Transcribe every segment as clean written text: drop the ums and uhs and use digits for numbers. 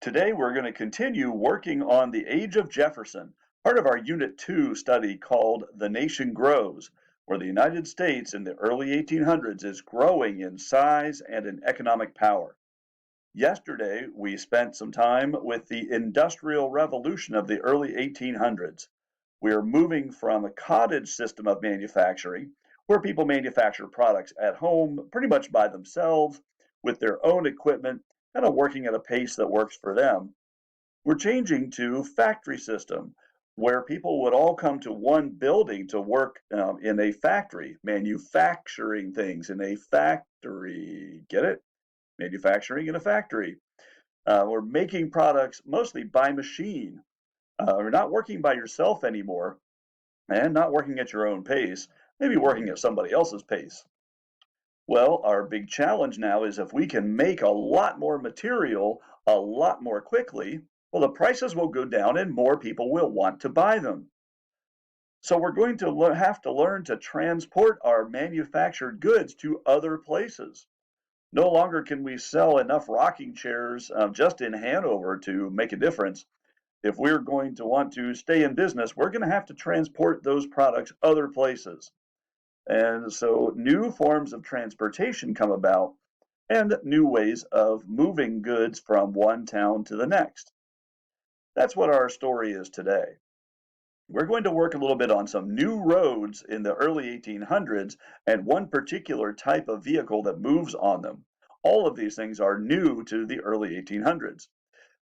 Today, we're going to continue working on the age of Jefferson, part of our Unit 2 study called The Nation Grows, where the United States in the early 1800s is growing in size and in economic power. Yesterday, we spent some time with the Industrial Revolution of the early 1800s. We are moving from a cottage system of manufacturing, where people manufacture products at home pretty much by themselves with their own equipment, kind of working at a pace that works for them. We're changing to factory system, where people would all come to one building to work in a factory, manufacturing things in a factory. Get it? Manufacturing in a factory. We're making products mostly by machine. We're not working by yourself anymore and not working at your own pace, maybe working at somebody else's pace. Well, our big challenge now is if we can make a lot more material a lot more quickly, well, the prices will go down and more people will want to buy them. So we're going to have to learn to transport our manufactured goods to other places. No longer can we sell enough rocking chairs just in Hanover to make a difference. If we're going to want to stay in business, we're going to have to transport those products other places. And so new forms of transportation come about and new ways of moving goods from one town to the next. That's what our story is today. We're going to work a little bit on some new roads in the early 1800s and one particular type of vehicle that moves on them. All of these things are new to the early 1800s.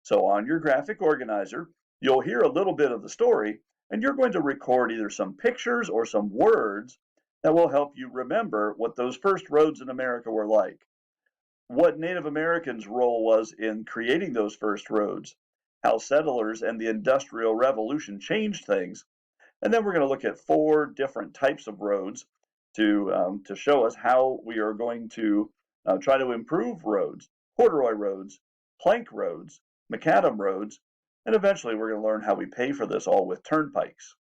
So on your graphic organizer, you'll hear a little bit of the story, and you're going to record either some pictures or some words that will help you remember what those first roads in America were like, what Native Americans' role was in creating those first roads, how settlers and the Industrial Revolution changed things, and then we're going to look at four different types of roads to show us how we are going to try to improve roads: corduroy roads, plank roads, macadam roads, and eventually we're going to learn how we pay for this all with turnpikes.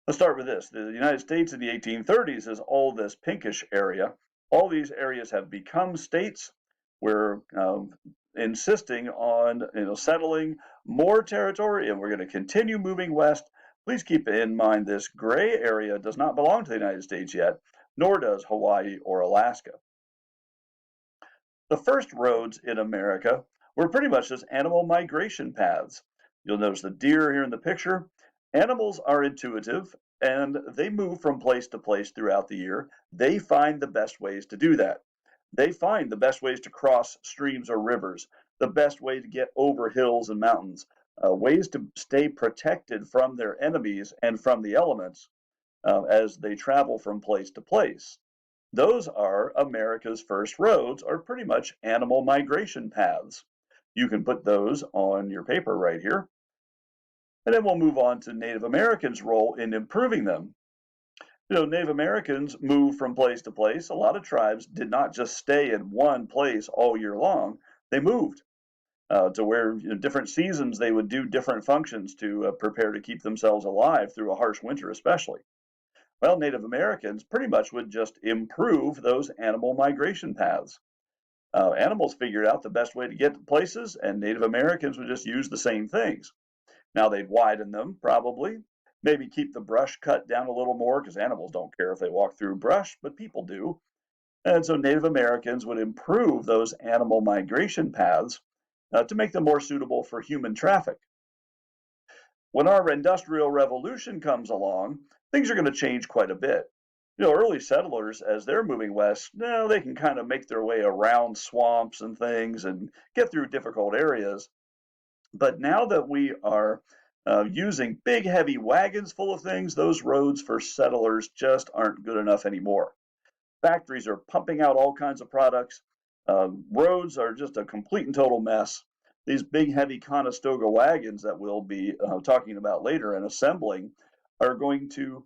Let's start with this. The United States in the 1830s is all this pinkish area. All these areas have become states. We're insisting on settling more territory, and we're going to continue moving west. Please keep in mind this gray area does not belong to the United States yet, nor does Hawaii or Alaska. The first roads in America were pretty much just animal migration paths. You'll notice the deer here in the picture. Animals are intuitive and they move from place to place throughout the year. They find the best ways to do that. They find the best ways to cross streams or rivers, the best way to get over hills and mountains, ways to stay protected from their enemies and from the elements as they travel from place to place. Those are America's first roads, are pretty much animal migration paths. You can put those on your paper right here. And then we'll move on to Native Americans' role in improving them. Native Americans move from place to place. A lot of tribes did not just stay in one place all year long. They moved to where different seasons they would do different functions to prepare to keep themselves alive through a harsh winter especially. Well, Native Americans pretty much would just improve those animal migration paths. Animals figured out the best way to get to places, and Native Americans would just use the same things. Now they'd widen them, probably, maybe keep the brush cut down a little more, because animals don't care if they walk through brush, but people do. And so Native Americans would improve those animal migration paths to make them more suitable for human traffic. When our Industrial Revolution comes along, things are going to change quite a bit. Early settlers, as they're moving west, now they can kind of make their way around swamps and things and get through difficult areas. But now that we are using big, heavy wagons full of things, those roads for settlers just aren't good enough anymore. Factories are pumping out all kinds of products. Roads are just a complete and total mess. These big, heavy Conestoga wagons that we'll be talking about later and assembling are going to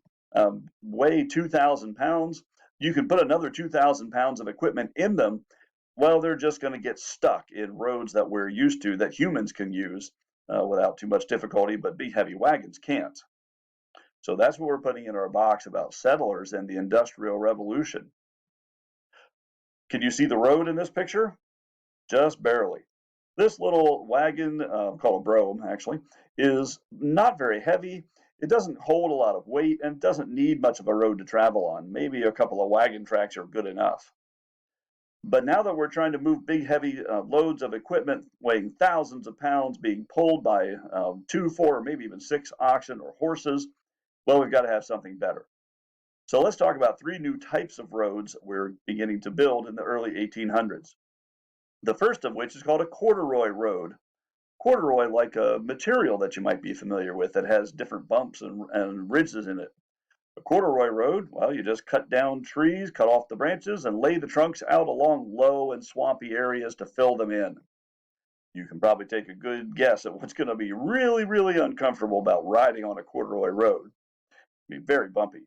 weigh 2,000 pounds. You can put another 2,000 pounds of equipment in them. Well, they're just going to get stuck in roads that we're used to, that humans can use without too much difficulty, but big, heavy wagons can't. So that's what we're putting in our box about settlers and the Industrial Revolution. Can you see the road in this picture? Just barely. This little wagon, called a brome actually, is not very heavy. It doesn't hold a lot of weight and doesn't need much of a road to travel on. Maybe a couple of wagon tracks are good enough. But now that we're trying to move big, heavy loads of equipment weighing thousands of pounds being pulled by two, four, or maybe even six oxen or horses, well, we've got to have something better. So let's talk about three new types of roads we're beginning to build in the early 1800s. The first of which is called a corduroy road. Corduroy, like a material that you might be familiar with that has different bumps and ridges in it. A corduroy road, well, you just cut down trees, cut off the branches, and lay the trunks out along low and swampy areas to fill them in. You can probably take a good guess at what's going to be really, really uncomfortable about riding on a corduroy road. It'll be very bumpy.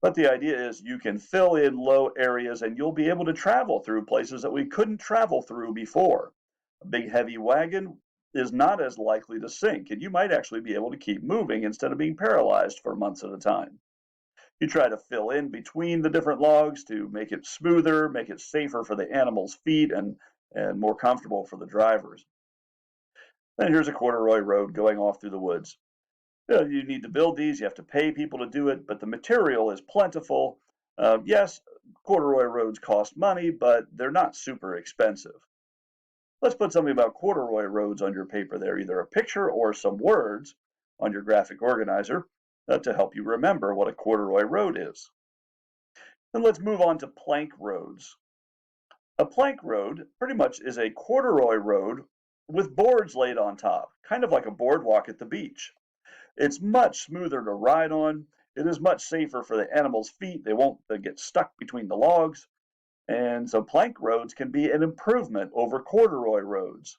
But the idea is you can fill in low areas and you'll be able to travel through places that we couldn't travel through before. A big heavy wagon is not as likely to sink, and you might actually be able to keep moving instead of being paralyzed for months at a time. You try to fill in between the different logs to make it smoother, make it safer for the animals' feet, and more comfortable for the drivers. Then here's a corduroy road going off through the woods. You need to build these, you have to pay people to do it, but the material is plentiful. Yes, corduroy roads cost money, but they're not super expensive. Let's put something about corduroy roads on your paper there, either a picture or some words on your graphic organizer to help you remember what a corduroy road is. Then let's move on to plank roads. A plank road pretty much is a corduroy road with boards laid on top, kind of like a boardwalk at the beach. It's much smoother to ride on. It is much safer for the animals' feet. They won't get stuck between the logs. And so plank roads can be an improvement over corduroy roads.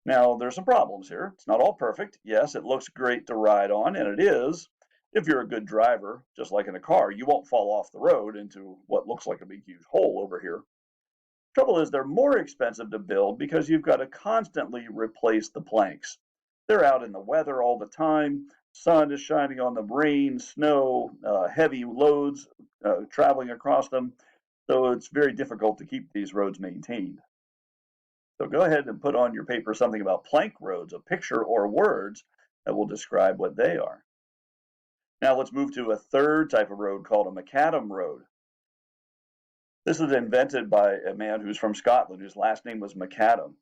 Now, there's some problems here. It's not all perfect. Yes, it looks great to ride on, and it is. If you're a good driver, just like in a car, you won't fall off the road into what looks like a big, huge hole over here. Trouble is, they're more expensive to build because you've got to constantly replace the planks. They're out in the weather all the time. Sun is shining on them, rain, snow, heavy loads traveling across them. So it's very difficult to keep these roads maintained. So go ahead and put on your paper something about plank roads, a picture or words that will describe what they are. Now let's move to a third type of road called a macadam road. This was invented by a man who's from Scotland, whose last name was Macadam.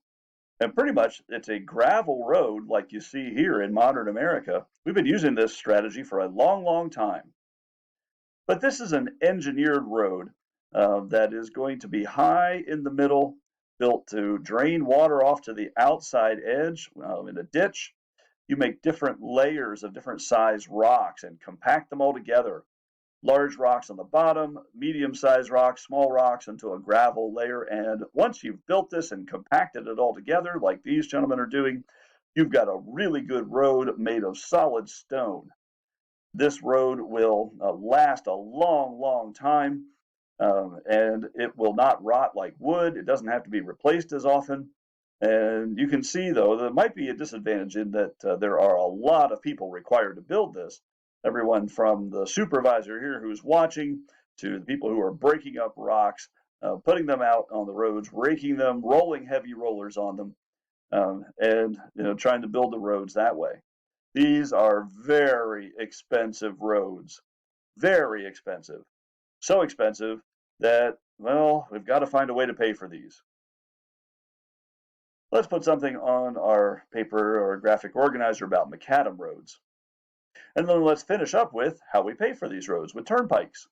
And pretty much it's a gravel road like you see here in modern America. We've been using this strategy for a long, long time. But this is an engineered road that is going to be high in the middle, built to drain water off to the outside edge in a ditch. You make different layers of different size rocks and compact them all together. Large rocks on the bottom, medium-sized rocks, small rocks into a gravel layer. And once you've built this and compacted it all together, like these gentlemen are doing, you've got a really good road made of solid stone. This road will last a long, long time, and it will not rot like wood. It doesn't have to be replaced as often. And you can see, though, there might be a disadvantage in that there are a lot of people required to build this. Everyone from the supervisor here who's watching to the people who are breaking up rocks, putting them out on the roads, raking them, rolling heavy rollers on them, and trying to build the roads that way. These are very expensive roads, very expensive. So expensive that, well, we've got to find a way to pay for these. Let's put something on our paper or graphic organizer about macadam roads. And then let's finish up with how we pay for these roads with turnpikes.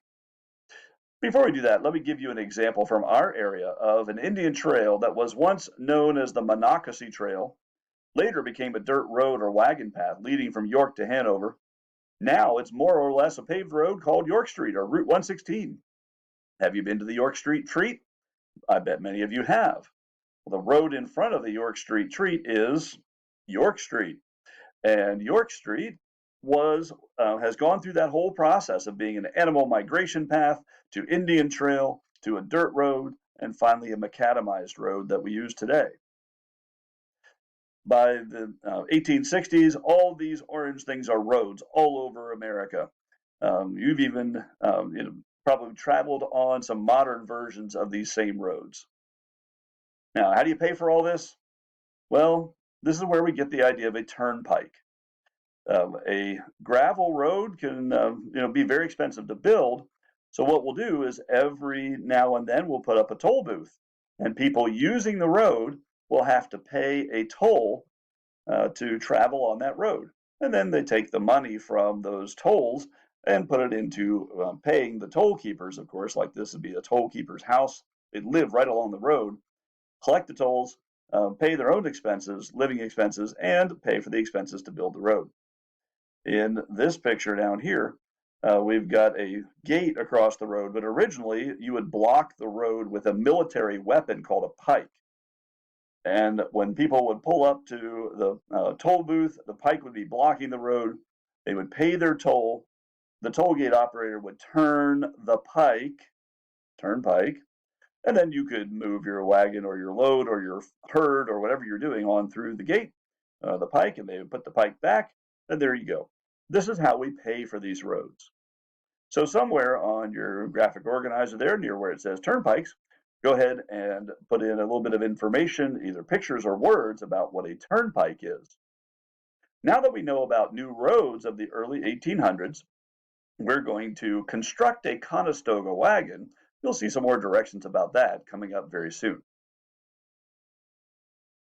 Before we do that, let me give you an example from our area of an Indian trail that was once known as the Monocacy Trail, later became a dirt road or wagon path leading from York to Hanover. Now it's more or less a paved road called York Street or Route 116. Have you been to the York Street Treat? I bet many of you have. Well, the road in front of the York Street Treat is York Street. And York Street has gone through that whole process of being an animal migration path to Indian Trail to a dirt road and finally a macadamized road that we use today. By the 1860s, all these orange things are roads all over America. You've even probably traveled on some modern versions of these same roads. Now, how do you pay for all this? Well, this is where we get the idea of a turnpike. A gravel road can be very expensive to build. So what we'll do is every now and then we'll put up a toll booth, and people using the road will have to pay a toll to travel on that road. And then they take the money from those tolls and put it into paying the toll keepers, of course, like this would be a toll keeper's house. They live right along the road, collect the tolls, pay their own expenses, living expenses, and pay for the expenses to build the road. In this picture down here, we've got a gate across the road, but originally you would block the road with a military weapon called a pike. And when people would pull up to the toll booth, the pike would be blocking the road. They would pay their toll. The toll gate operator would turn the turnpike, and then you could move your wagon or your load or your herd or whatever you're doing on through the gate, the pike, and they would put the pike back, and there you go. This is how we pay for these roads. So somewhere on your graphic organizer there, near where it says turnpikes, go ahead and put in a little bit of information, either pictures or words, about what a turnpike is. Now that we know about new roads of the early 1800s, we're going to construct a Conestoga wagon. You'll see some more directions about that coming up very soon.